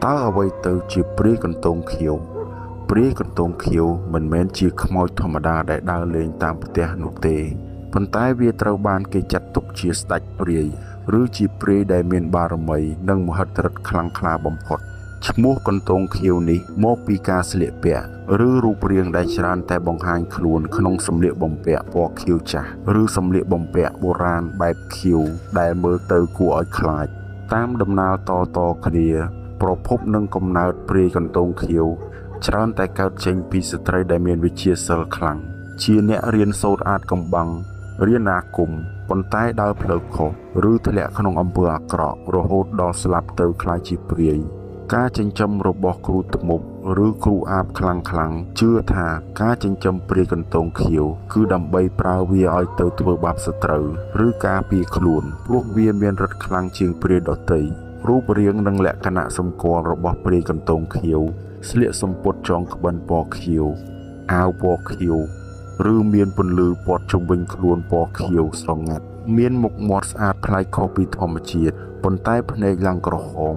តើអ្វីទៅជាព្រាយកន្ទងខៀវព្រាយកន្ទងខៀវមិនមែនជាខ្មោចធម្មតាដែលដើរលេងតាមផ្ទះនោះទេប៉ុន្តែវាត្រូវបានគេចាត់ទុកជាស្ដេចព្រាយឬជាព្រាយដែលមានបារមីនិងមហិទ្ធិឫទ្ធិខ្លាំងក្លាបំផុតឈ្មោះកន្ទងខៀវនេះមកពីការស្លៀកពាក់ឬរូបរាងដែលច្រើនតែបង្ហាញខ្លួនក្នុងសម្លៀកបំពាក់ពណ៌ខៀវចាស់ឬសម្លៀកបំពាក់បុរាណបែបខៀវដែលមើលទៅគួរឲ្យខ្លាចតាមដំណើរតគ្នាប្រភពនិងកំណើតព្រាយកន្ទងខៀវច្រើនតែកើតចេញពីស្ត្រីដែលមានវិជ្ជាសិលខ្លាំងជាអ្នករៀនសូត្រអាថ៌កំបាំងរៀនអាគមប៉ុន្តែដើរផ្លូវខុសឬធ្លាក់ក្នុងអំពើអាក្រក់រហូតដល់ស្លាប់ទៅក្លាយជាព្រាយការចិញ្ចឹមរបស់គ្រូត្មុកឬគ្រូអាបខ្លាំងជឿថាការចិញ្ចឹមព្រាយកន្ទងខៀវគឺដើម្បីប្រើវាឲ្យទៅធ្វើបាបសត្រូវឬការពារខ្លួនព្រោះវាមានឫទ្ធិខ្លាំងជាងព្រាយដទៃរូបរាងនិងលក្ខណៈសម្គាល់របស់ព្រាយកន្ទងខៀវស្លៀកសំពត់ចងក្បិនពណ៌ខៀវអាវពណ៌ខៀវឬមានពន្លឺព័ទ្ធជុំវិញខ្លួនពណ៌ខៀវស្រងាត់មានមុខមាត់ស្អាតប្លែកខុសពីធម្មជាតិប៉ុន្តែភ្នែកឡើងក្រហម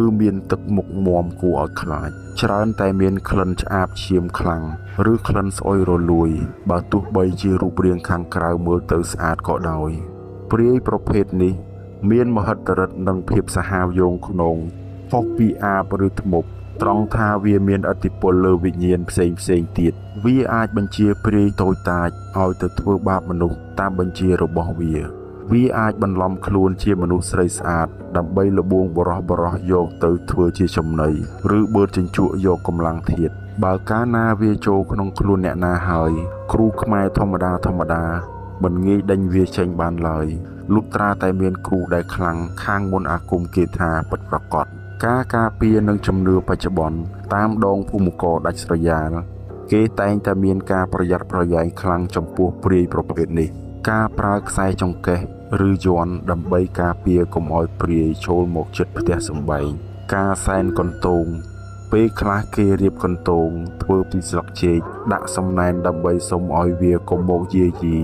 ឬមានទឹកមុខមាំគួរឲ្យខ្លាចច្រើនតែមានក្លិនឆ្អាបឈាមខ្លាំងឬក្លិនស្អុយរលួយបើទោះបីជារូបរាងខាងក្រៅមើលទៅស្អាតក៏ដោយព្រាយប្រភេទនេះមានមហិទ្ធិឫទ្ធិនិងភាពសាហាវយង់ឃ្នងខុសពីអាបឬធ្មប់ត្រង់ថាវាមានឥទ្ធិពលលើវិញ្ញាណផ្សេងទៀតវាអាចបញ្ជាព្រាយតូចតាចឲ្យទៅធ្វើបាបមនុស្សតាមបញ្ជារបស់វាអាចបន្លំខ្លួនជាមនុស្សស្រីស្អាតដើម្បីលបួងបរោះយកទៅធ្វើជាចំណីឬបឺតជញ្ជក់យកកម្លាំងធាតុបើកាលណាវាចូលក្នុងខ្លួនអ្នកណាហើយគ្រូខ្មែរធម្មតាមិនងាយដេញវាចេញបានឡើយលុះត្រាតែមានគ្រូដែលខ្លាំងខាងមន្តអាគមគេថាពិតប្រាកដការការពារនិងជំនឿបច្ចុប្បន្នតាមដងភូមិករដាច់ស្រយាលគេតែងតែមានការប្រយ័ត្នប្រយែងខ្លាំងចំពោះព្រាយប្រភេទនេះការប្រើខ្សែចង្កេះឬយ័ន្តដើម្បីការពារកុំឲ្យព្រាយចូលមកជិតផ្ទះសម្បែងការសែនកន្ទោងពេលខ្លះគេរៀបកន្ទោងធ្វើពីស្លឹកចេកដាក់សំណែនដើម្បីសុំឲ្យវាកុំមកយាយី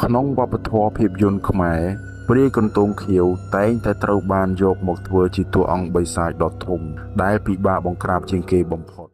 ក្នុងវប្បធម៌ភាពយន្តខ្មែរព្រាយកន្ទោងខៀវតែងតែត្រូវបានយកមកធ្វើជាតួអង្គបិសាចដ៏ធំដែលពិបាកបង្ក្រាបជាងគេបំផុត